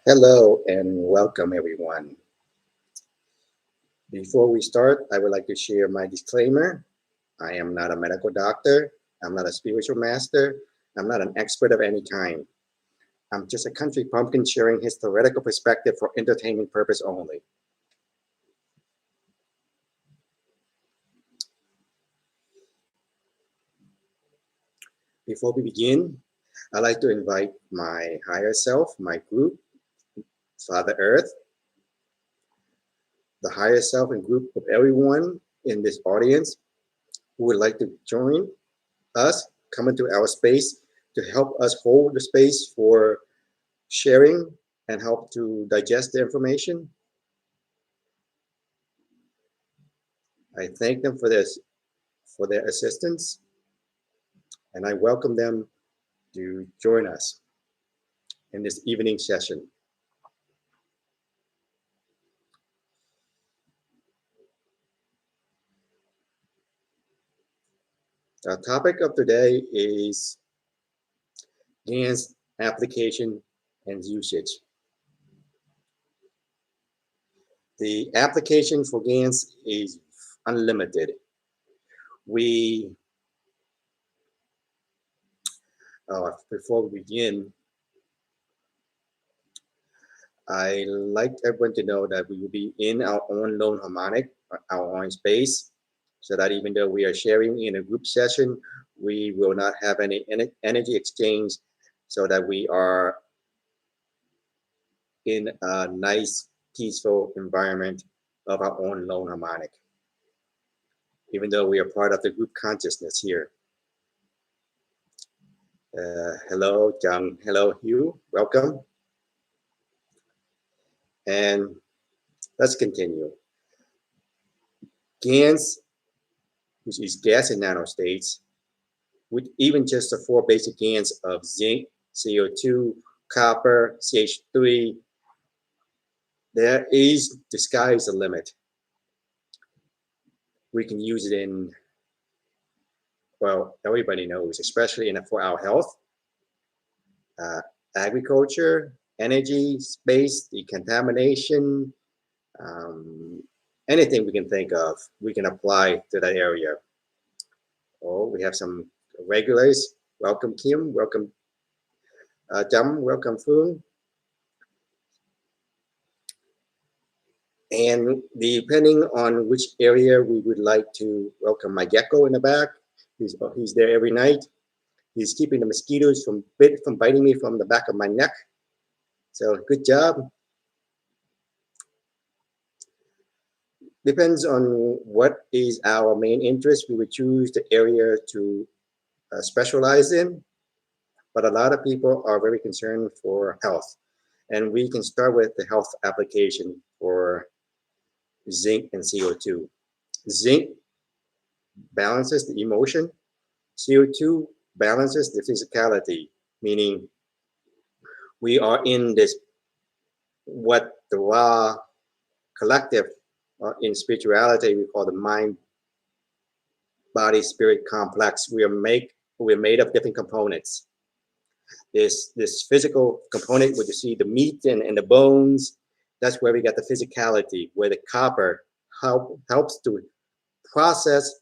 Hello and welcome everyone. Before we start, I would like to share my disclaimer. I am not a medical doctor. I'm not a spiritual master. I'm not an expert of any kind. I'm just a country pumpkin sharing his theoretical perspective for entertainment purpose only. Before we begin, I'd like to invite my higher self, my group, Father Earth, the higher self and group of everyone in this audience who would like to join us, come into our space to help us hold the space for sharing and help to digest the information. I thank them for this, for their assistance, and I welcome them to join us in this evening session. Our topic of today is Gans application and usage. The application for Gans is unlimited. Before we begin, I like everyone to know that we will be in our own lone harmonic, our own space, so that even though we are sharing in a group session, we will not have any energy exchange, so that we are in a nice, peaceful environment of our own lone harmonic, even though we are part of the group consciousness here. Hello, Chung. Hello, Hugh. Welcome. And let's continue. Gans, which is gas in nanostates, with even just the four basic GANs of zinc, CO2, copper, CH3, the sky is the limit. We can use it in, well, everybody knows, especially for our health, agriculture, energy, space, decontamination, anything we can think of, we can apply to that area. Oh, we have some regulars. Welcome, Kim. Welcome, Chum. Welcome, Phương. And depending on which area we would like to welcome my gecko in the back. He's there every night. He's keeping the mosquitoes from biting me from the back of my neck. So good job. Depends on what is our main interest. We would choose the area to specialize in. But a lot of people are very concerned for health. And we can start with the health application for zinc and CO2. Zinc balances the emotion. CO2 balances the physicality, meaning we are in this, what the raw collective in spirituality we call the mind, body, spirit complex. We're made of different components. This physical component where you see the meat and the bones, that's where we got the physicality, where the copper helps to process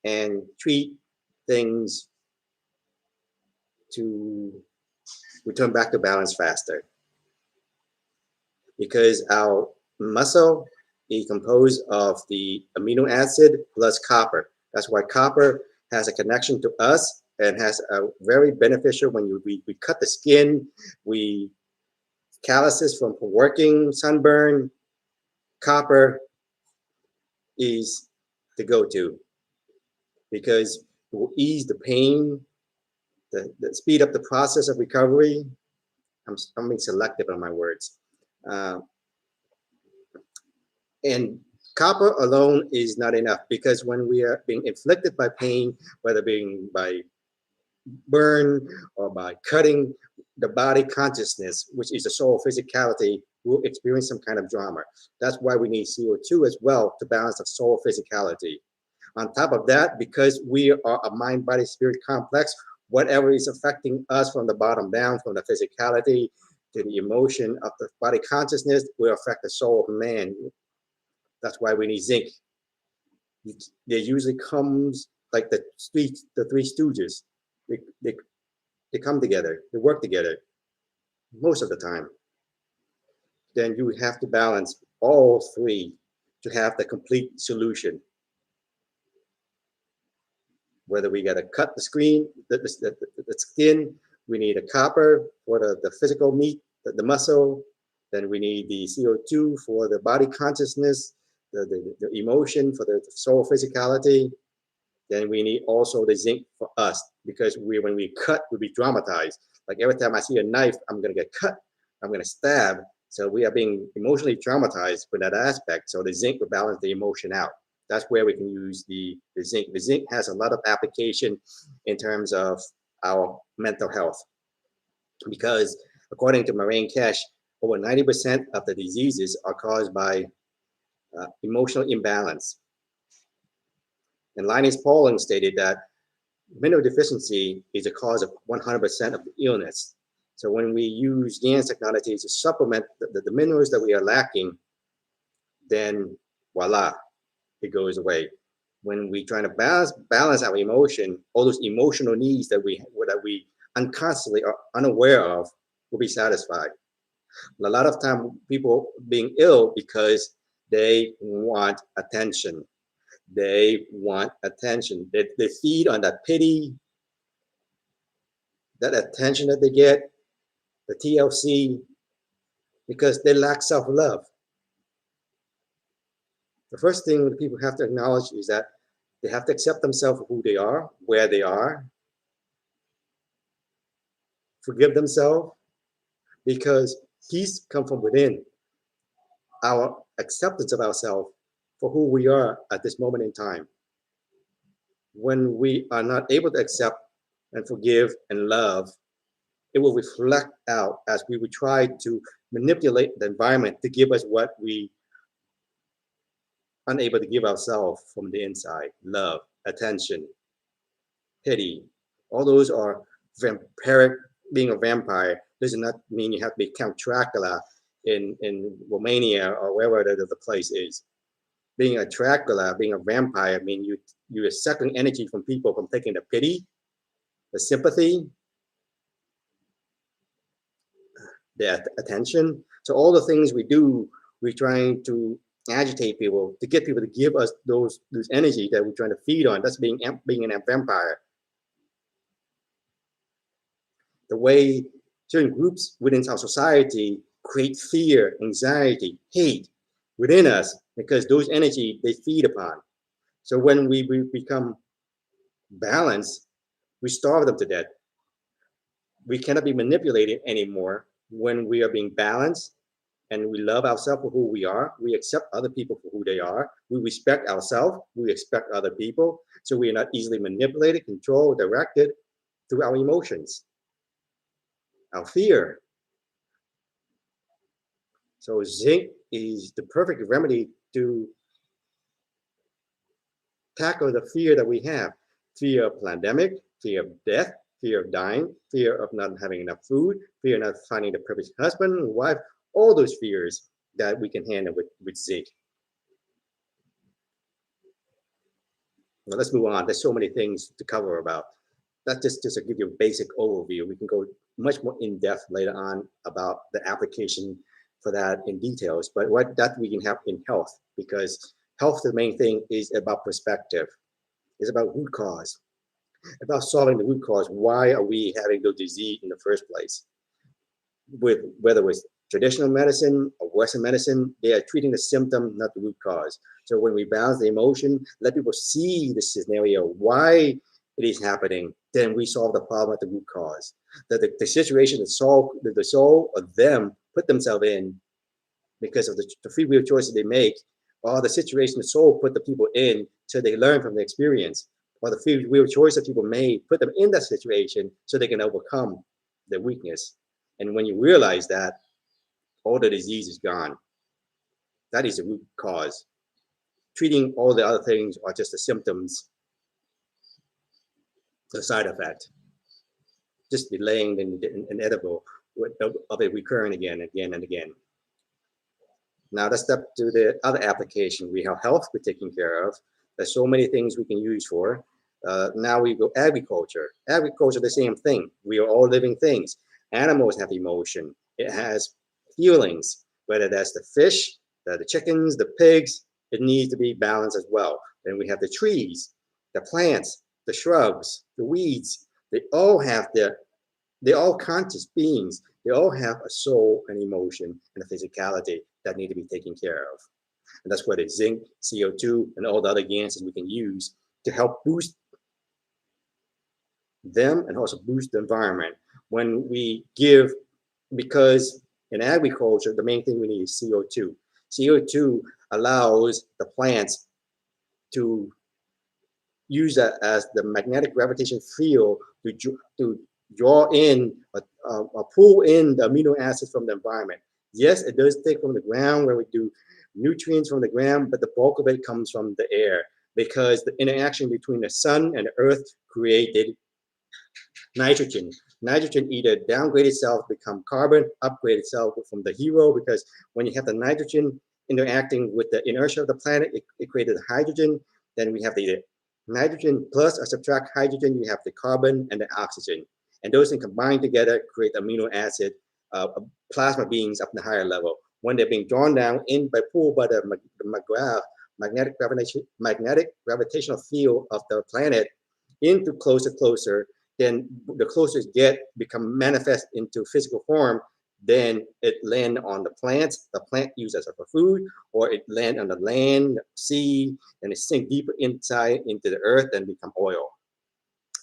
and treat things to return back to balance faster. Because our muscle is composed of the amino acid plus copper. That's why copper has a connection to us and has a very beneficial when we cut the skin, we calluses from working, sunburn, copper is the go-to because it will ease the pain, the speed up the process of recovery. I'm being selective on my words. And copper alone is not enough because when we are being inflicted by pain, whether being by burn or by cutting, the body consciousness, which is the soul physicality, will experience some kind of drama. That's why we need CO2 as well to balance the soul physicality. On top of that, because we are a mind, body, spirit complex, whatever is affecting us from the bottom down, from the physicality, then the emotion of the body consciousness will affect the soul of man. That's why we need zinc. There usually comes like the three stooges. They come together, they work together most of the time. Then you have to balance all three to have the complete solution. Whether we got to cut the screen, the skin, we need a copper for the physical meat, the muscle. Then we need the CO2 for the body consciousness, the emotion for the soul physicality. Then we need also the zinc for us, because when we cut, we be dramatized. Like every time I see a knife, I'm gonna get cut, I'm gonna stab. So we are being emotionally traumatized for that aspect. So the zinc will balance the emotion out. That's where we can use the zinc. The zinc has a lot of application in terms of our mental health, because according to Keshe, over 90% of the diseases are caused by emotional imbalance. And Linus Pauling stated that mineral deficiency is the cause of 100% of the illness. So when we use Gans technology to supplement the minerals that we are lacking, then voila, it goes away. When we try to balance our emotion, all those emotional needs that we unconsciously are unaware of will be satisfied. A lot of time people being ill because they want attention. They want attention. They feed on that pity, that attention that they get, the TLC, because they lack self-love. The first thing that people have to acknowledge is that they have to accept themselves for who they are, where they are, forgive themselves, because peace comes from within. Our acceptance of ourselves for who we are at this moment in time. When we are not able to accept and forgive and love, it will reflect out as we would try to manipulate the environment to give us what we unable to give ourselves from the inside. Love, attention, pity. All those are vampiric. Being a vampire does not mean you have to be Count Dracula in Romania or wherever the place is. Being a Dracula, being a vampire, means you are sucking energy from people, from taking the pity, the sympathy, the attention. So all the things we do, we're trying to agitate people, to get people to give us those energy that we're trying to feed on. That's being a vampire. The way certain groups within our society create fear, anxiety, hate within us, because those energy they feed upon. So when we become balanced, we starve them to death. We cannot be manipulated anymore when we are being balanced and we love ourselves for who we are. We accept other people for who they are. We respect ourselves. We respect other people. So we are not easily manipulated, controlled, directed through our emotions, our fear. So zinc is the perfect remedy to tackle the fear that we have. Fear of pandemic, fear of death, fear of dying, fear of not having enough food, fear of not finding the perfect husband, wife, all those fears that we can handle with zinc. Now let's move on. There's so many things to cover about. That's just to give you a basic overview. We can go much more in depth later on about the application for that in details, but what that we can have in health, because health, the main thing is about perspective. It's about root cause, about solving the root cause. Why are we having the disease in the first place? With whether it's traditional medicine or Western medicine, they are treating the symptom, not the root cause. So when we balance the emotion, let people see the scenario, why it is happening, then we solve the problem at the root cause. The situation, the soul of them put themselves in because of the free will choices they make, or the situation the soul put the people in so they learn from the experience, or the free will choice that people made put them in that situation so they can overcome their weakness. And when you realize that, all the disease is gone. That is the root cause. Treating all the other things are just the symptoms, the side effect. Just delaying the inedible of it recurring again, again, and again. Now let's step to the other application. We have health we're taking care of. There's so many things we can use for. Now we go agriculture. Agriculture, the same thing. We are all living things. Animals have emotion. It has feelings, whether that's the fish, the chickens, the pigs, it needs to be balanced as well. Then we have the trees, the plants, the shrubs, the weeds. They all they're all conscious beings. They all have a soul and emotion and a physicality that need to be taken care of. And that's where the zinc, CO2, and all the other gases we can use to help boost them and also boost the environment. When we give, because in agriculture, the main thing we need is CO2. CO2 allows the plants to use that as the magnetic gravitation field to draw in or pull in the amino acids from the environment. Yes, it does take from the ground where we do nutrients from the ground, but the bulk of it comes from the air because the interaction between the sun and the earth created nitrogen. Nitrogen either downgrade itself, become carbon, upgrade itself from the hero, because when you have the nitrogen interacting with the inertia of the planet, it created hydrogen. Then we have the nitrogen plus or subtract hydrogen, you have the carbon and the oxygen. And those things combined together create amino acid plasma beings up in the higher level. When they're being drawn down in by pulled by the magnetic gravitational field of the planet into closer, then the closer it get become manifest into physical form, then it land on the plants. The plant uses it for food, or it land on the land, sea, and it sink deeper inside into the earth and become oil.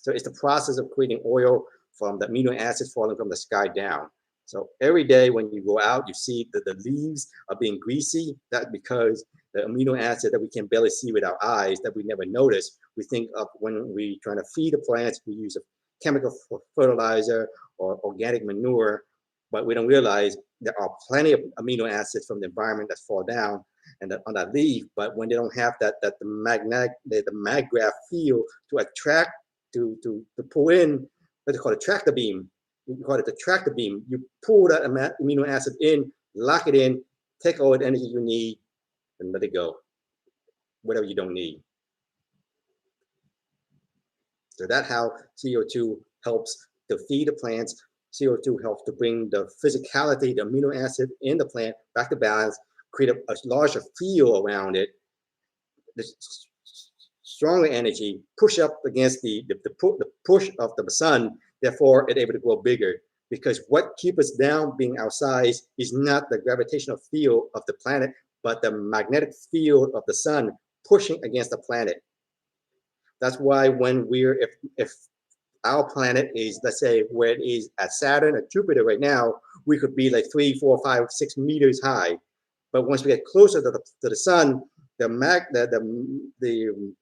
So it's the process of creating oil from the amino acids falling from the sky down. So every day when you go out, you see that the leaves are being greasy. That's because the amino acid that we can barely see with our eyes, that we never notice, we think of when we trying to feed the plants, we use a chemical fertilizer or organic manure, but we don't realize there are plenty of amino acids from the environment that fall down and on that leaf. But when they don't have the maggraph field to attract, to pull in, what they call a tractor beam. We call it the tractor beam. You pull that amino acid in, lock it in, take all the energy you need, and let it go. Whatever you don't need. So that's how CO2 helps to feed the plants. CO2 helps to bring the physicality, the amino acid in the plant back to balance, create a larger field around it. The stronger energy push up against the push of the sun. Therefore, it's able to grow bigger, because what keeps us down being our size is not the gravitational field of the planet, but the magnetic field of the sun pushing against the planet. That's why when if our planet is, let's say, where it is at Saturn or Jupiter right now, we could be like 3, 4, 5, 6 meters high. But once we get closer to the sun, the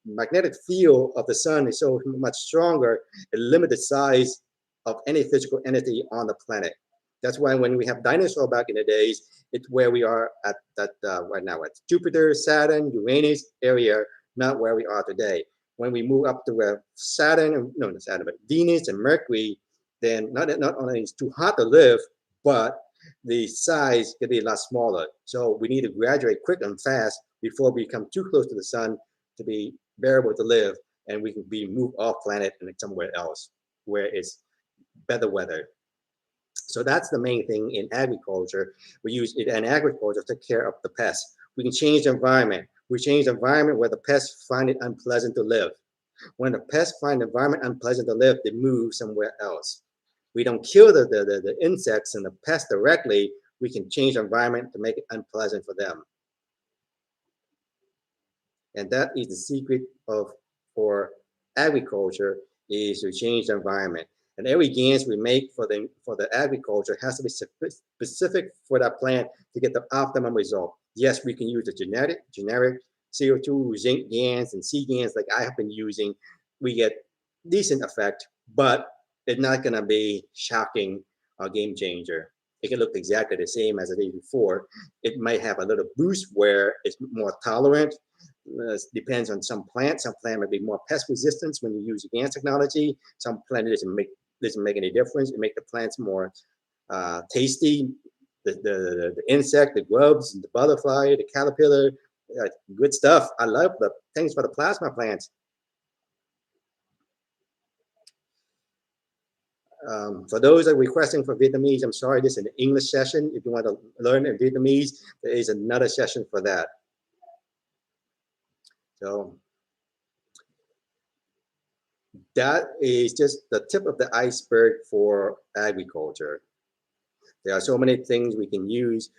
magnetic field of the sun is so much stronger, it limits the size of any physical entity on the planet. That's why when we have dinosaurs back in the days, it's where we are at right now at Jupiter, Saturn, Uranus area, not where we are today. When we move up to where Saturn, no, not Saturn, but Venus and Mercury, then not only is it too hot to live, but the size can be a lot smaller. So we need to graduate quick and fast before we become too close to the sun to be bearable to live, and we can be moved off planet and somewhere else where it's better weather. So that's the main thing in agriculture. We use it in agriculture to take care of the pests. We can change the environment. We change the environment where the pests find it unpleasant to live. When the pests find the environment unpleasant to live, they move somewhere else. We don't kill the insects and the pests directly. We can change the environment to make it unpleasant for them. And that is the secret for agriculture, is to change the environment. And every Gans we make for the agriculture has to be specific for that plant to get the optimum result. Yes, we can use the generic CO2, zinc Gans, and C Gans like I have been using. We get decent effect, but it's not going to be shocking or game changer. It can look exactly the same as it did before. It might have a little boost where it's more tolerant. Depends on some plant. Some plant might be more pest resistance when you use Gans technology. Some plant doesn't make any difference. It makes the plants more tasty, the insect, the grubs, the butterfly, the caterpillar, good stuff. I love the things for the plasma plants. For those that are requesting for Vietnamese, I'm sorry, this is an English session. If you want to learn in Vietnamese, there is another session for that. So that is just the tip of the iceberg for agriculture. There are so many things we can use,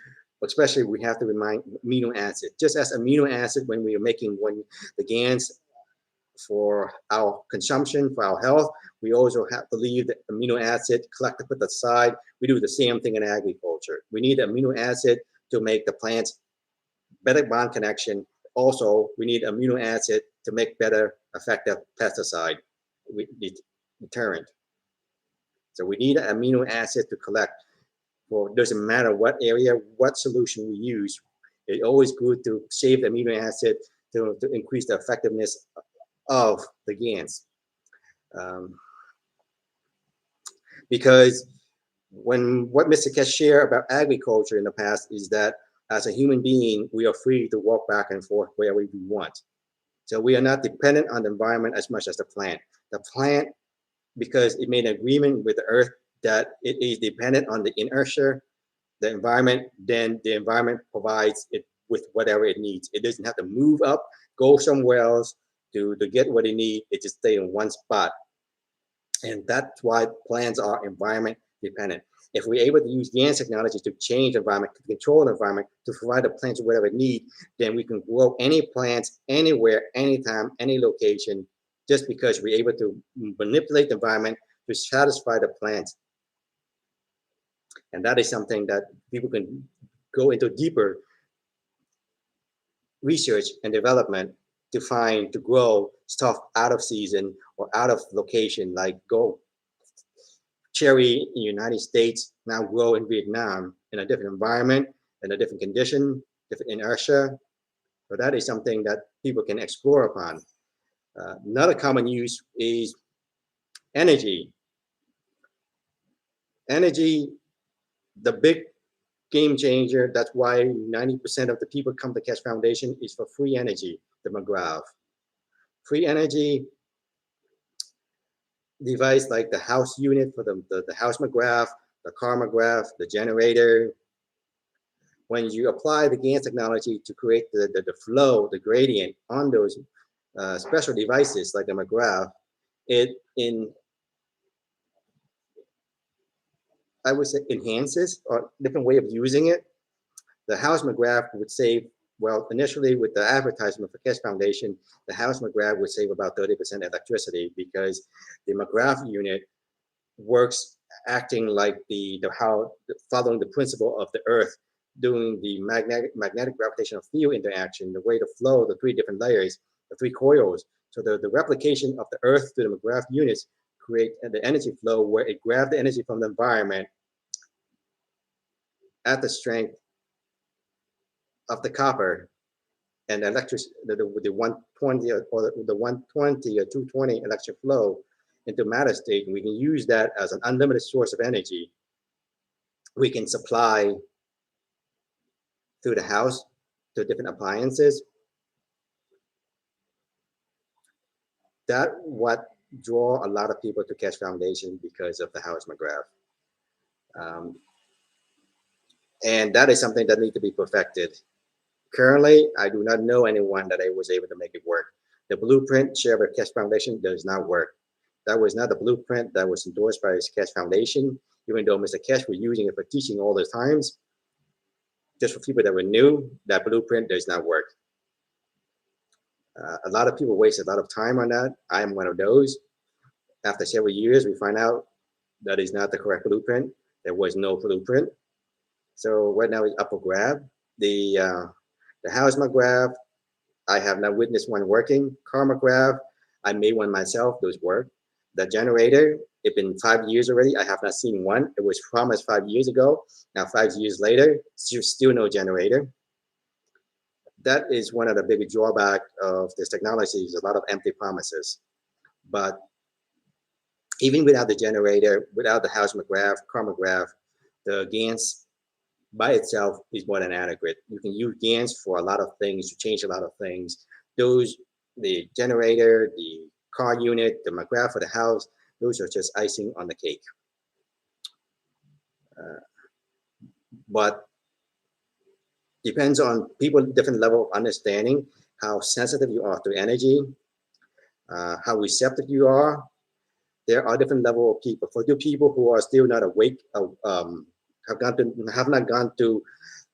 especially we have to remind amino acid. Just as amino acid, when we are making the Gans for our consumption, for our health, we also have to leave the amino acid, collect and put aside. We do the same thing in agriculture. We need amino acid to make the plants better bond connection. Also, we need amino acid to make better effective pesticide deterrent. So we need an amino acid to collect. Well, it doesn't matter what area, what solution we use. It's always good to save the amino acid to increase the effectiveness of the Gans. Because what Mr. Keshe shared about agriculture in the past is that as a human being, we are free to walk back and forth wherever we want. So we are not dependent on the environment as much as the plant. The plant, because it made an agreement with the earth that it is dependent on the inertia, the environment, then the environment provides it with whatever it needs. It doesn't have to move up, go somewhere else to get what it needs. It just stays in one spot. And that's why plants are environment dependent. If we're able to use Gans technology to change the environment, to control the environment, to provide the plants whatever it needs, then we can grow any plants anywhere, anytime, any location, just because we're able to manipulate the environment to satisfy the plants. And that is something that people can go into deeper research and development to grow stuff out of season or out of location, like cherry in the United States now grow in Vietnam in a different environment, in a different condition, different inertia. So that is something that people can explore upon. Another common use is energy. Energy, the big game changer. That's why 90% of the people come to Keshe Foundation is for free energy, the McGrath. Free energy device like the house unit for the house McGrath, the car McGrath, the generator. When you apply the Gans technology to create the flow, the gradient on those special devices like the McGrath, I would say enhances or different way of using it. The house McGrath would save, well, initially with the advertisement for Keshe Foundation, the house McGrath would save about 30% electricity because the McGrath unit works acting like following the principle of the earth, doing the magnetic gravitational field interaction, the way to flow the three different layers, the three coils. So the replication of the earth to the McGrath units create the energy flow where it grabs the energy from the environment at the strength of the copper and the electric, the 120 or the 120 or 220 electric flow into matter state, and we can use that as an unlimited source of energy. We can supply through the house to different appliances. That what draw a lot of people to Keshe Foundation because of the house McGrath. And that is something that needs to be perfected. Currently, I do not know anyone that I was able to make it work. The blueprint shared by Keshe Foundation does not work. That was not the blueprint that was endorsed by Keshe Foundation, even though Mr. Keshe was using it for teaching all the times. Just for people that were new, that blueprint does not work. A lot of people waste a lot of time on that. I am one of those. After several years, we find out that is not the correct blueprint. There was no blueprint. So right now it's up for grab. The house McGrath, I have not witnessed one working. Car McGrath, I made one myself, those work. The generator, it's been 5 years already. I have not seen one. It was promised 5 years ago. Now 5 years later, still no generator. That is one of the big drawbacks of this technology is a lot of empty promises. But even without the generator, without the house McGrath, car McGrath, the Gans by itself is more than adequate. You can use Gans for a lot of things, to change a lot of things. The generator, the car unit, the McGrath for the house, those are just icing on the cake. But depends on people, different level of understanding, how sensitive you are to energy, how receptive you are. There are different level of people. For the people who are still not awake, have not gone to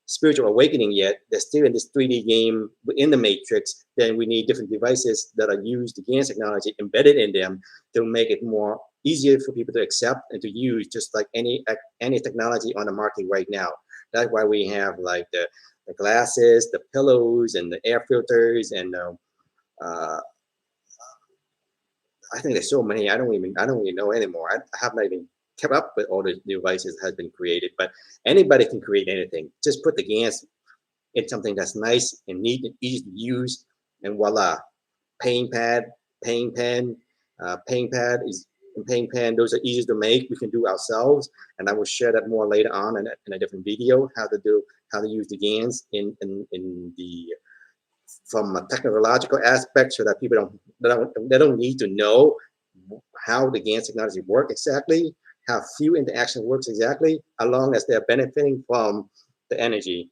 spiritual awakening yet, they're still in this 3D game in the matrix, then we need different devices that are used, the Gans technology embedded in them, to make it more easier for people to accept and to use, just like any technology on the market right now. That's why we have like the glasses, the pillows, and the air filters, and I think there's so many. I don't even know anymore. I have not even kept up with all the devices that has been created. But anybody can create anything. Just put the Gans in something that's nice and neat and easy to use, and voila! Paint pad, paint pen, paint pad is paint pen. Those are easy to make. We can do ourselves, and I will share that more later on in a different video. How to use the Gans in the from a technological aspect, so that people don't need to know how the Gans technology works exactly, how few interaction works exactly, as long as they're benefiting from the energy.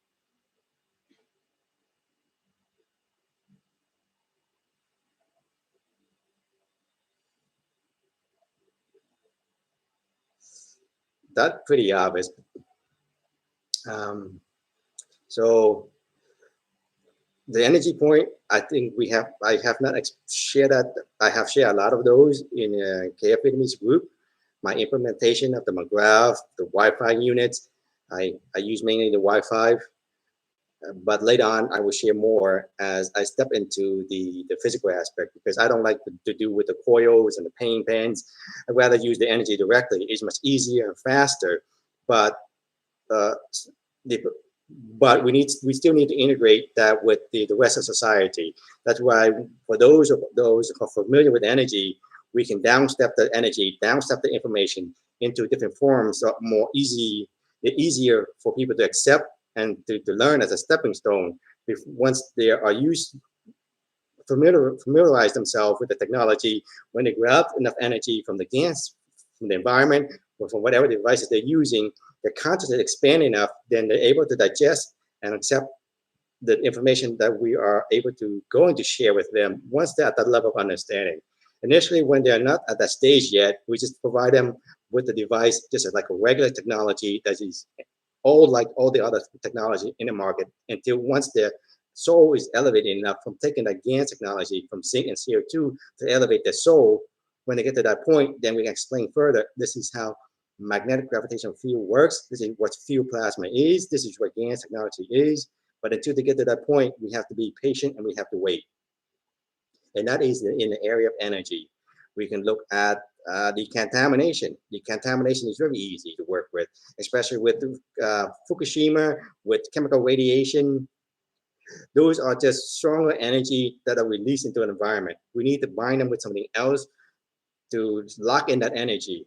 That's pretty obvious. So the energy point, I think I have not shared that. I have shared a lot of those in KF Vietnamese group. My implementation of the McGrath, the Wi-Fi units, I use mainly the Wi-Fi, but later on I will share more as I step into the physical aspect, because I don't like to do with the coils and the paint pens. I'd rather use the energy directly. It's much easier and faster, but we still need to integrate that with the rest of society. That's why for those who are familiar with energy, we can downstep the energy, downstep the information into different forms, so easier for people to accept and to learn as a stepping stone. Once they are familiarize themselves with the technology, when they grab enough energy from the Gans, from the environment, or from whatever devices they're using, their consciousness expand enough, then they're able to digest and accept the information that we are able to going to share with them once they're at that level of understanding. Initially, when they're not at that stage yet, we just provide them with the device, just like a regular technology that is all like all the other technology in the market, until once their soul is elevated enough from taking that Gans technology from zinc and CO2 to elevate their soul. When they get to that point, then we can explain further. This is how magnetic gravitational field works. This is what field plasma is. This is what Gans technology is. But until they get to that point, we have to be patient and we have to wait. And that is in the area of energy. We can look at the contamination. The contamination is very easy to work with, especially with Fukushima, with chemical radiation. Those are just stronger energy that are released into an environment. We need to bind them with something else to lock in that energy.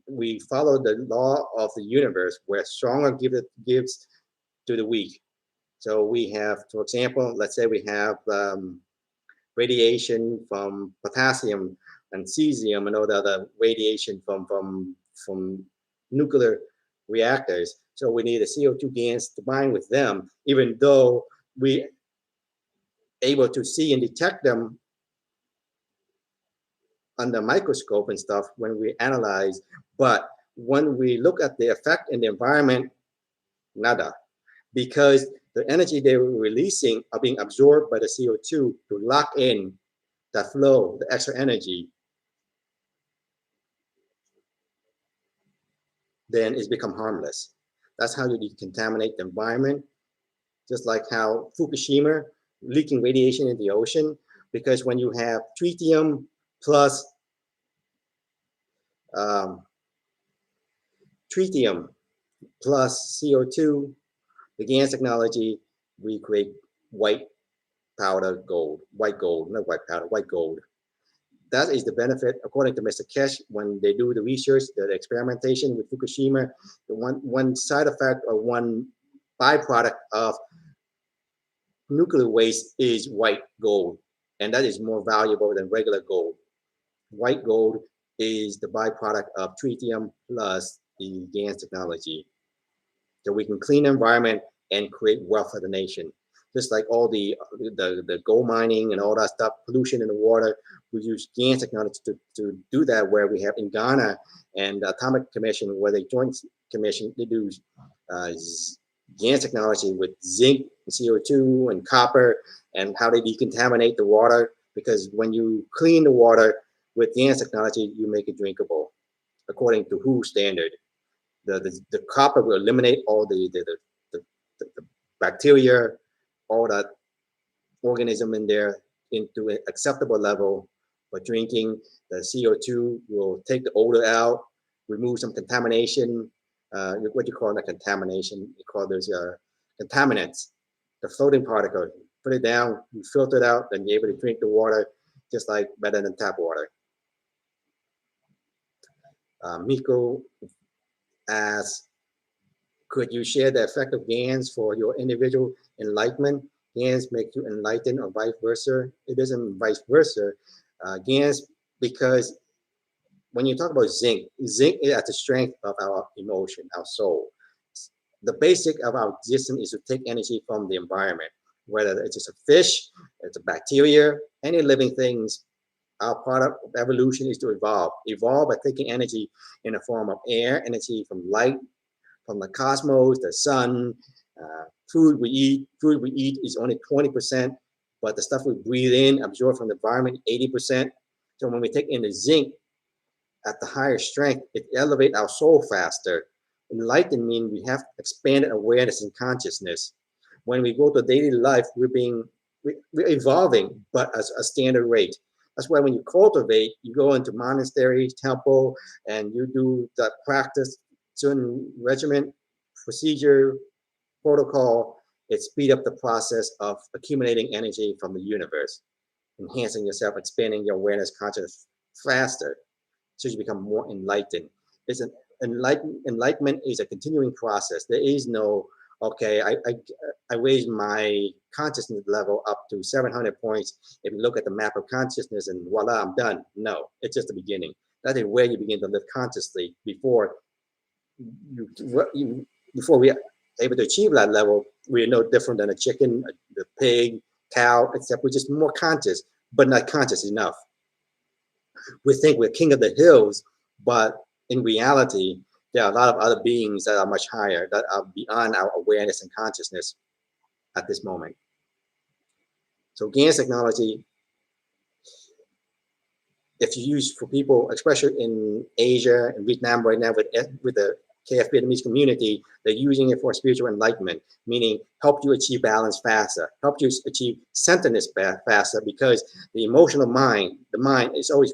We follow the law of the universe, where stronger gives to the weak. So we have, for example, let's say we have radiation from potassium and cesium and all the other radiation from nuclear reactors. So we need a CO2 Gans to bind with them, even though we able to see and detect them under microscope and stuff when we analyze. But when we look at the effect in the environment, nada, because the energy they were releasing are being absorbed by the CO2 to lock in the flow, the extra energy. Then it's become harmless. That's how you decontaminate the environment. Just like how Fukushima leaking radiation in the ocean, because when you have tritium plus CO2, the Gans technology, we create white powder gold, white gold, not white powder, white gold. that is the benefit, according to Mr. Keshe, when they do the research, the experimentation with Fukushima. The one side effect or one byproduct of nuclear waste is white gold, and that is more valuable than regular gold. White gold is the byproduct of tritium plus the Gans technology. So we can clean the environment and create wealth for the nation. Just like all the gold mining and all that stuff, pollution in the water, we use Gans technology to do that, where we have in Ghana and the Atomic Commission, where they joint commission, they do Gans technology with zinc and CO2 and copper, and how they decontaminate the water, because when you clean the water with Gans technology, you make it drinkable, according to WHO standard. The copper will eliminate all the bacteria, all that organism in there into an acceptable level for drinking. The CO2 will take the odor out, remove some contamination. What you call that contamination? You call those contaminants, the floating particle. Put it down, you filter it out, then you're able to drink the water just like better than tap water. Miko asks, could you share the effect of Gans for your individual enlightenment? Gans make you enlightened or vice versa? It isn't vice versa. Gans, because when you talk about zinc, zinc is at the strength of our emotion, our soul. The basic of our existence is to take energy from the environment, whether it's just a fish, it's a bacteria, any living things. Our product of evolution is to evolve by taking energy in the form of air, energy from light, from the cosmos, the sun, food we eat. Food we eat is only 20%, but the stuff we breathe in, absorb from the environment, 80%. So when we take in the zinc at the higher strength, it elevates our soul faster. Enlightened means we have expanded awareness and consciousness. When we go to daily life, we're evolving, but as a standard rate. That's why when you cultivate, you go into monasteries, temple, and you do the practice, certain regimen, procedure, protocol. It speed up the process of accumulating energy from the universe, enhancing yourself, expanding your awareness, consciousness faster, so you become more enlightened. It's an enlightenment is a continuing process. There is no, okay, I raised my consciousness level up to 700 points. If you look at the map of consciousness and voila, I'm done. No, it's just the beginning. That is where you begin to live consciously. Before we are able to achieve that level, we're no different than a chicken, the pig, cow, except we're just more conscious, but not conscious enough. We think we're king of the hills, but in reality, there are a lot of other beings that are much higher, that are beyond our awareness and consciousness at this moment. So Gans technology, if you use for people, especially in Asia and Vietnam right now with the KF Vietnamese community, they're using it for spiritual enlightenment, meaning help you achieve balance faster, help you achieve centeredness faster, because the emotional mind, the mind is always,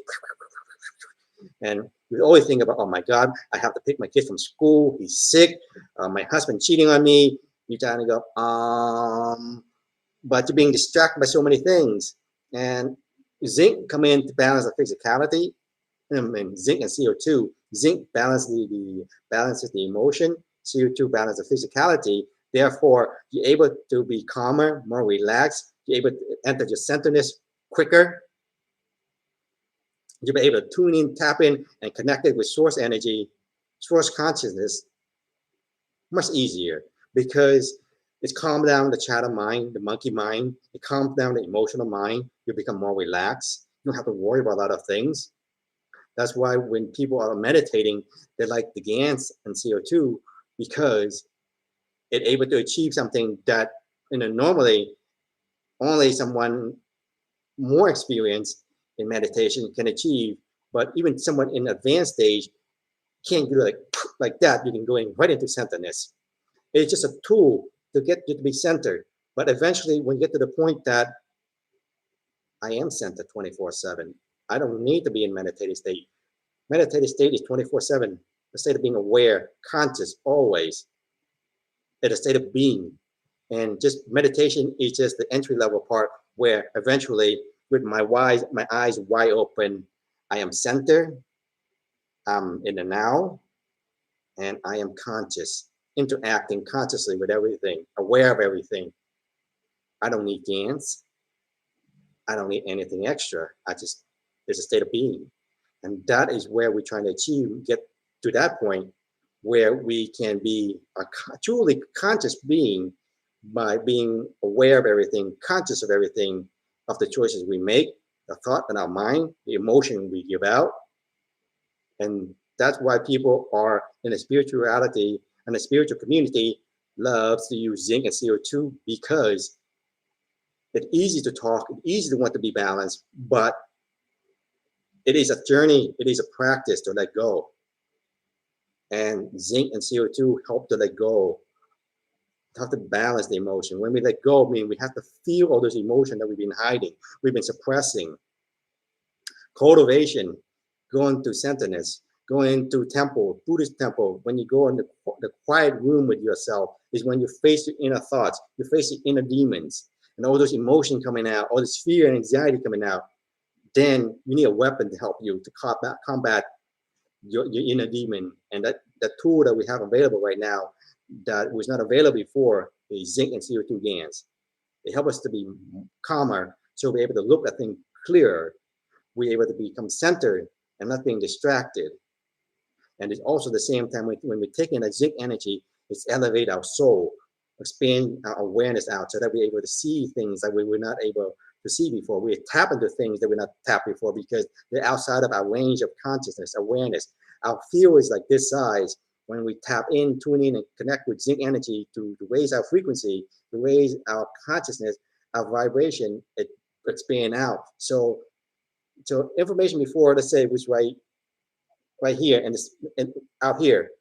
and we always think about, oh my God, I have to pick my kid from school, he's sick, my husband cheating on me. You're trying to go, but you're being distracted by so many things. And zinc come in to balance the physicality, and zinc and CO2. Zinc balances the emotion, CO2 balances the physicality. Therefore, you're able to be calmer, more relaxed. You're able to enter your centeredness quicker. You'll be able to tune in, tap in, and connect it with source energy, source consciousness much easier, because it's calmed down the chatter mind, the monkey mind. It calms down the emotional mind. You become more relaxed. You don't have to worry about a lot of things. That's why when people are meditating, they like the Gans and CO2, because it's able to achieve something that normally only someone more experienced in meditation can achieve. But even someone in advanced stage can't do like that. You can go in right into centeredness. It's just a tool to get you to be centered. But eventually, when you get to the point that I am centered 24/7, I don't need to be in meditative state. Meditative state is 24/7, the state of being aware, conscious, always. It's a state of being. And just meditation is just the entry level part, where eventually with my eyes wide open. I am centered. I'm in the now, and I am conscious, interacting consciously with everything, aware of everything. I don't need Gans. I don't need anything extra. It's a state of being. And that is where we're trying to achieve, get to that point where we can be a truly conscious being by being aware of everything, conscious of everything, of the choices we make, the thought in our mind, the emotion we give out. And that's why people are in a spirituality and a spiritual community loves to use zinc and CO2, because it's easy to talk, it's easy to want to be balanced, but it is a journey, it is a practice to let go. And zinc and CO2 help to let go, have to balance the emotion. When we let go, I mean, we have to feel all those emotions that we've been hiding, we've been suppressing. Cultivation, going to centeredness, going to temple, Buddhist temple, when you go in the quiet room with yourself, is when you face your inner thoughts, you face your inner demons, and all those emotions coming out, all this fear and anxiety coming out. Then you need a weapon to help you to combat your inner demon. And that tool that we have available right now that was not available before is zinc and CO2 Gans. They help us to be calmer, so we're able to look at things clearer. We're able to become centered and not being distracted. And it's also the same time when we're taking that zinc energy, it's elevate our soul, expand our awareness out, so that we're able to see things that we were not able to see before. We tap into things that we're not tapped before because they're outside of our range of consciousness, awareness. Our field is like this size. When we tap in, tune in, and connect with zinc energy to raise our frequency, to raise our consciousness, our vibration, it expand out. So information before, let's say, was right here and out here,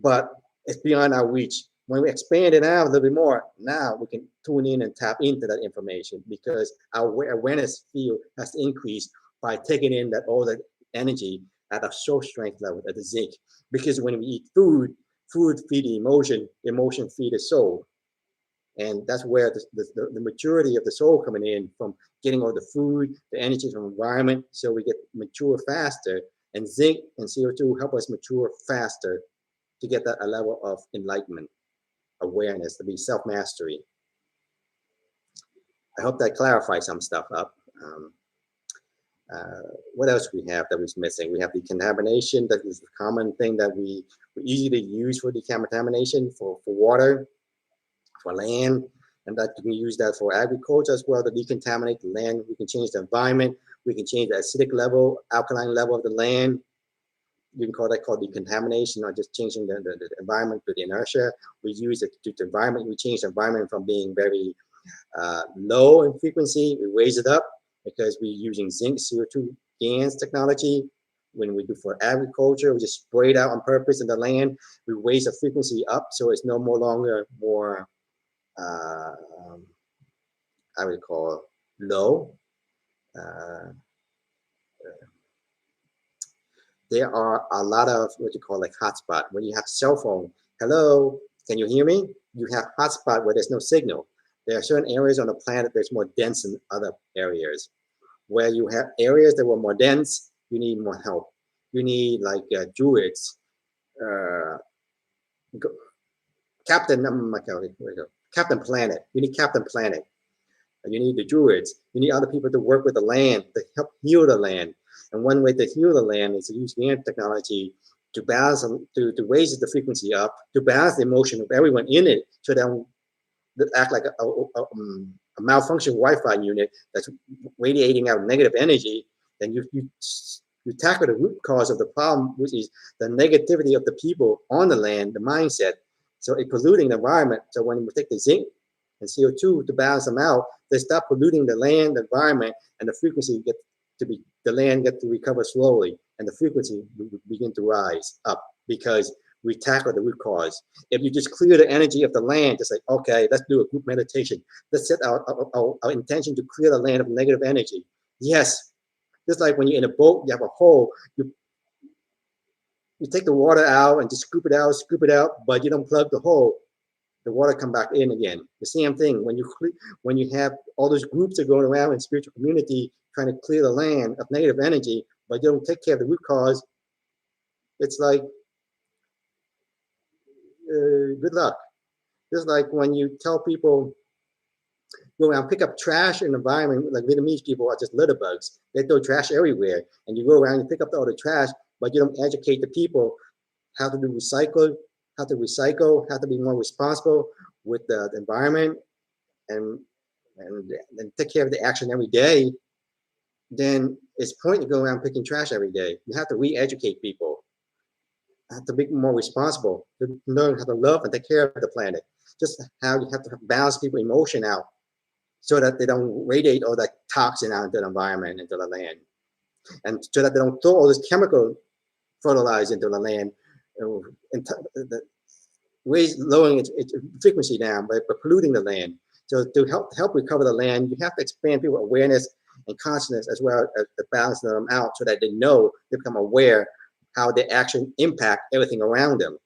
but it's beyond our reach. When we expand it out a little bit more, now we can tune in and tap into that information, because our awareness field has increased by taking in all that energy at a soul strength level, at the zinc. Because when we eat food, food feed the emotion feed the soul. And that's where the maturity of the soul coming in, from getting all the food, the energy from environment, so we get mature faster. And zinc and CO2 help us mature faster to get that a level of enlightenment, awareness, to be self-mastery. I hope that clarifies some stuff up. What else we have that was missing? We have decontamination. That is the common thing that we easily use for decontamination, for water, for land, and that you can use that for agriculture as well, to decontaminate the land. We can change the environment. We can change the acidic level, alkaline level of the land. You can call that decontamination, or just changing the environment to the inertia. We use it to the environment. We change the environment from being very low in frequency. We raise it up because we're using zinc, CO2, Gans technology. When we do for agriculture, we just spray it out on purpose in the land. We raise the frequency up, so it's no longer more, I would call low. There are a lot of what you call like hotspot. When you have cell phone, hello, can you hear me? You have hotspot where there's no signal. There are certain areas on the planet that's more dense than other areas. Where you have areas that were more dense, you need more help. You need like druids, Captain Planet. You need Captain Planet. You need the druids. You need other people to work with the land, to help heal the land. And one way to heal the land is to use Gans technology to balance, to raise the frequency up, to balance the emotion of everyone in it, so that they act like a malfunction Wi-Fi unit that's radiating out negative energy. Then you tackle the root cause of the problem, which is the negativity of the people on the land, the mindset. So it's polluting the environment. So when we take the zinc and CO2 to balance them out, they stop polluting the land, the environment, and the frequency the land gets to recover slowly, and the frequency will begin to rise up, because we tackle the root cause. If you just clear the energy of the land, just like, okay, let's do a group meditation. Let's set our intention to clear the land of negative energy. Yes, just like when you're in a boat, you have a hole, you take the water out and just scoop it out, but you don't plug the hole. the water come back in again. The same thing when you have all those groups that are going around in spiritual community trying to clear the land of negative energy, but you don't take care of the root cause. It's like good luck. Just like when you tell people go around pick up trash in the environment, like Vietnamese people are just litter bugs. They throw trash everywhere, and you go around and pick up all the trash, but you don't educate the people how to do recycle, how to be more responsible with the environment, and take care of the action every day. Then it's point to go around picking trash every day. You have to re-educate people, have to be more responsible, to learn how to love and take care of the planet. Just how you have to balance people's emotion out so that they don't radiate all that toxin out into the environment, into the land. And so that they don't throw all this chemical fertilizer into the land, and lowering its frequency down by polluting the land. So to help recover the land, you have to expand people's awareness and consciousness, as well as balance them out so that they know, they become aware how their action impact everything around them.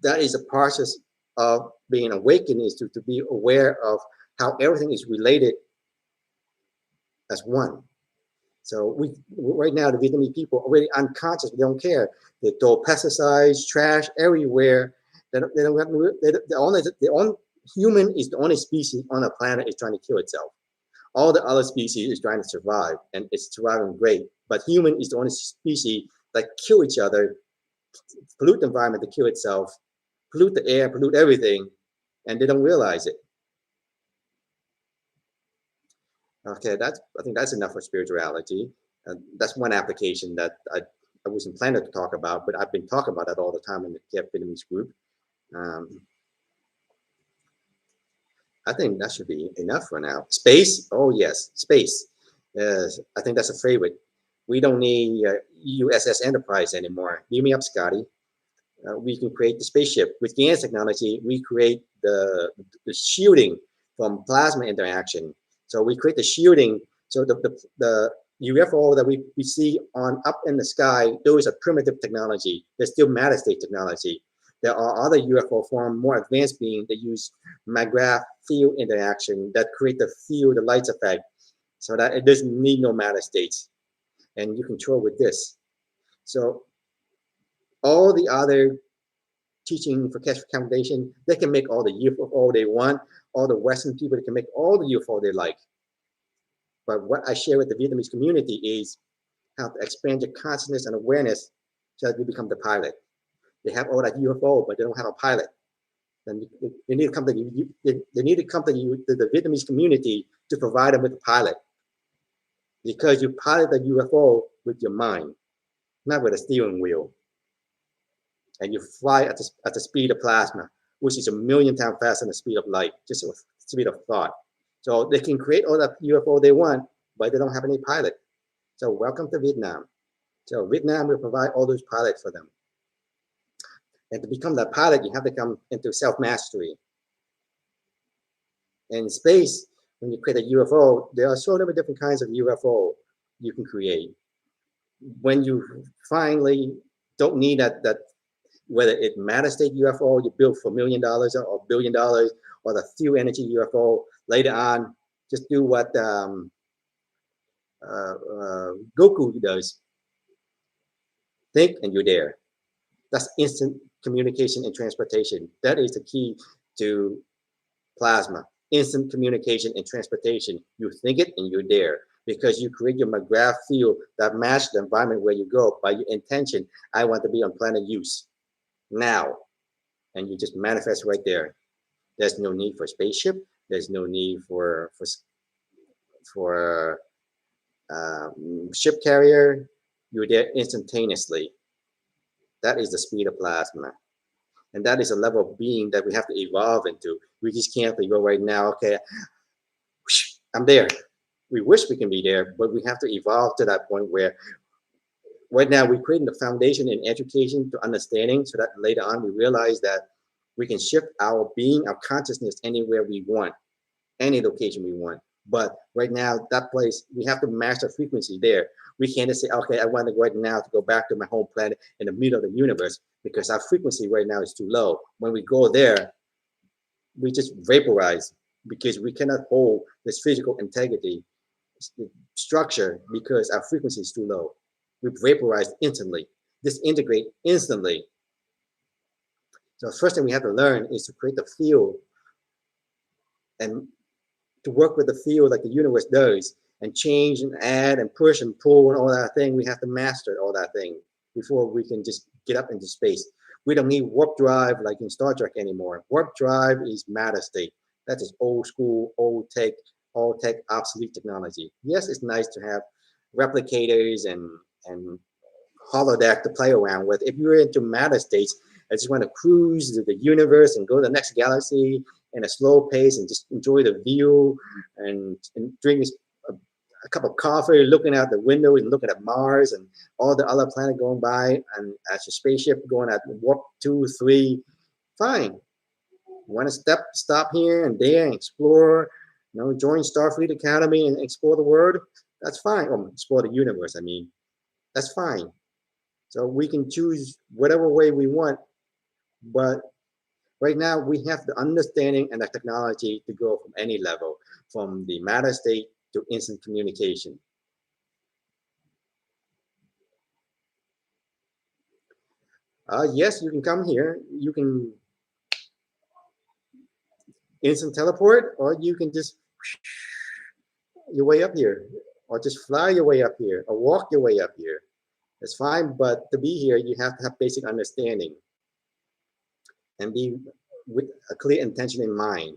That is a process of being awakened, is to be aware of how everything is related as one. So right now, the Vietnamese people are already unconscious. They don't care. They throw pesticides, trash everywhere. Human is the only species on the planet is trying to kill itself. All the other species is trying to survive, and it's surviving great. But human is the only species that kill each other, pollute the environment to kill itself, pollute the air, pollute everything, and they don't realize it. Okay, I think that's enough for spirituality. That's one application that I wasn't planning to talk about, but I've been talking about that all the time in the Vietnamese group. I think that should be enough for now. Space, oh yes, space. I think that's a favorite. We don't need USS Enterprise anymore. Beam me up, Scotty. We can create the spaceship. With Gans technology, we create the shielding from plasma interaction. So we create the shielding. So the UFO that we see up in the sky, those are primitive technology. They're still matter state technology. There are other UFO form, more advanced beings that use magnetic field interaction that create the field, the lights effect, so that it doesn't need no matter states. And you control with this. So all the other teaching for Keshe Foundation, they can make all the UFO they want. All the Western people, they can make all the UFO they like. But what I share with the Vietnamese community is how to expand your consciousness and awareness so that you become the pilot. They have all that UFO, but they don't have a pilot. Then they need to come to you. They need to come to you, to the Vietnamese community, to provide them with a pilot. Because you pilot the UFO with your mind, not with a steering wheel. And you fly at the speed of plasma, which is 1,000,000 times faster than the speed of light, just the speed of thought. So they can create all the UFO they want, but they don't have any pilot. So welcome to Vietnam. So Vietnam will provide all those pilots for them. And to become that pilot, you have to come into self-mastery. And in space, when you create a UFO, there are so many different kinds of UFO you can create. When you finally don't need that whether it matter state UFO you built for $1 million or $1 billion, or the few energy UFO later on, just do what Goku does. Think and you're there. That's instant communication and transportation. That is the key to plasma. Instant communication and transportation. You think it and you're there, because you create your magnetic field that matches the environment where you go by your intention. I want to be on planet use now, and you just manifest right there. There's no need for spaceship. There's no need for ship carrier. You're there instantaneously. That is the speed of plasma. And that is a level of being that we have to evolve into. We just can't go right now, okay, I'm there. We wish we can be there, but we have to evolve to that point where right now we're creating the foundation in education to understanding, so that later on we realize that we can shift our being, our consciousness anywhere we want, any location we want. But right now, that place, we have to master frequency there. We can't just say, okay, I want to go right now to go back to my home planet in the middle of the universe because our frequency right now is too low. When we go there, we just vaporize because we cannot hold this physical integrity structure because our frequency is too low. We vaporize instantly, disintegrate instantly. So the first thing we have to learn is to create the field and to work with the field like the universe does and change and add and push and pull and all that thing. We have to master all that thing before we can just get up into space. We don't need warp drive like in Star Trek anymore. Warp drive is matter state. That is old school, old tech, obsolete technology. Yes, it's nice to have replicators and holodeck to play around with. If you're into matter states, I just want to cruise the universe and go to the next galaxy in a slow pace and just enjoy the view and drink a cup of coffee, looking out the window and looking at Mars and all the other planets going by, and as your spaceship going at warp 2, 3, fine. You want to stop here and there and explore, join Starfleet Academy and explore the world, that's fine. Or explore the universe, I mean, that's fine. So we can choose whatever way we want, but right now we have the understanding and the technology to go from any level, from the matter state to instant communication. Yes, you can come here. You can instant teleport, or you can just your way up here, or just fly your way up here, or walk your way up here. It's fine, but to be here, you have to have basic understanding and be with a clear intention in mind.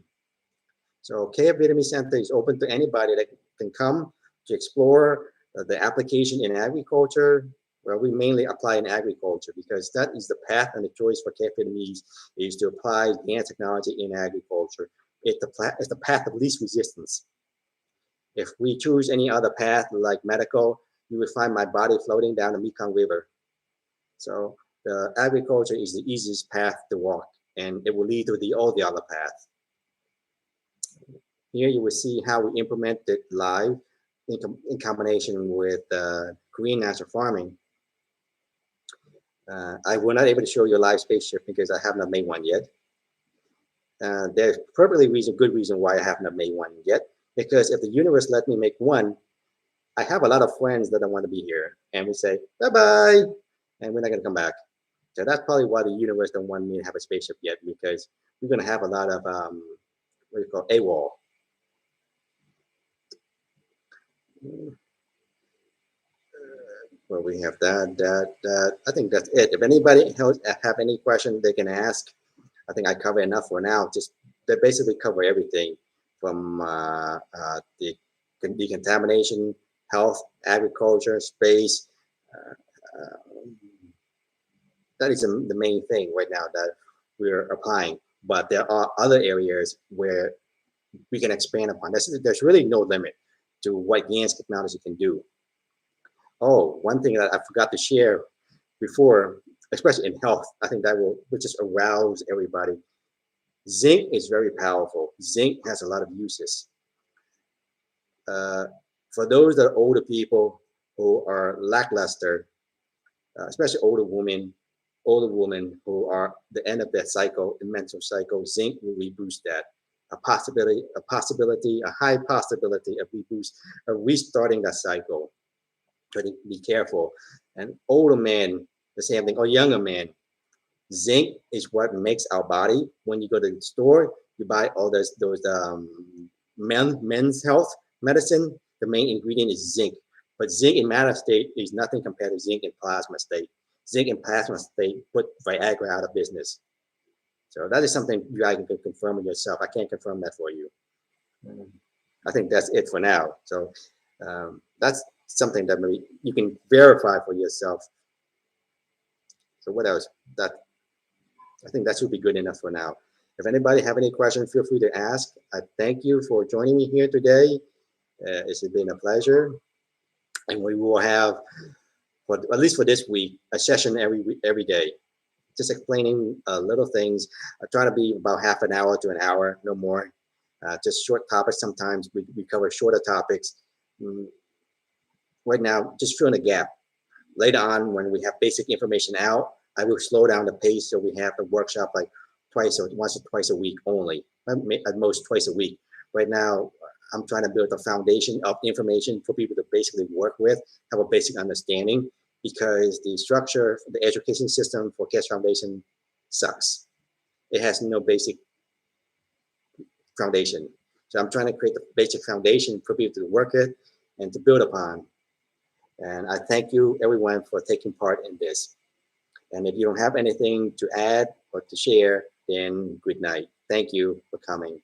So KF Vietnamese Center is open to anybody that can come to explore the application in agriculture. Well, we mainly apply in agriculture because that is the path and the choice for KF Vietnamese is to apply Gans technology in agriculture. It's the path of least resistance. If we choose any other path like medical, you will find my body floating down the Mekong River. So the agriculture is the easiest path to walk, and it will lead to all the other paths. Here you will see how we implement it live in combination with green natural farming. I was not able to show you a live spaceship because I have not made one yet. There's probably good reason why I have not made one yet. Because if the universe let me make one, I have a lot of friends that don't want to be here, and we say bye-bye, and we're not going to come back. So that's probably why the universe don't want me to have a spaceship yet, because we're going to have a lot of what do you call AWOL. Well, we have that. I think that's it. If anybody else have any question, they can ask. I think I cover enough for now. Just they basically cover everything from the decontamination, health, agriculture, space. That is the main thing right now that we're applying. But there are other areas where we can expand upon. There's really no limit to what Gans technology can do. Oh, one thing that I forgot to share before, especially in health, I think that will just arouse everybody. Zinc is very powerful. Zinc has a lot of uses. For those that are older people who are lackluster, especially older women who are the end of their cycle, the menstrual cycle, zinc will reboost that. A high possibility of restarting that cycle. But be careful. And older men, the same thing, or younger men. Zinc is what makes our body. When you go to the store, you buy all those men's health medicine. The main ingredient is zinc. But zinc in matter state is nothing compared to zinc in plasma state. Zinc in plasma state put Viagra out of business. So that is something you guys can confirm with yourself. I can't confirm that for you. I think that's it for now. So that's something that maybe you can verify for yourself. So what else? I think that should be good enough for now. If anybody have any questions, feel free to ask. I thank you for joining me here today. It's been a pleasure. And we will have, at least for this week, a session every day. Just explaining little things. I try to be about half an hour to an hour, no more. just short topics. Sometimes we cover shorter topics. Right now, just fill in a gap. Later on, when we have basic information out, I will slow down the pace so we have the workshop like once or twice a week only, at most twice a week. Right now, I'm trying to build a foundation of information for people to basically work with, have a basic understanding, because the structure, the education system for Keshe Foundation sucks. It has no basic foundation. So I'm trying to create the basic foundation for people to work with and to build upon. And I thank you, everyone, for taking part in this. And if you don't have anything to add or to share, then good night. Thank you for coming.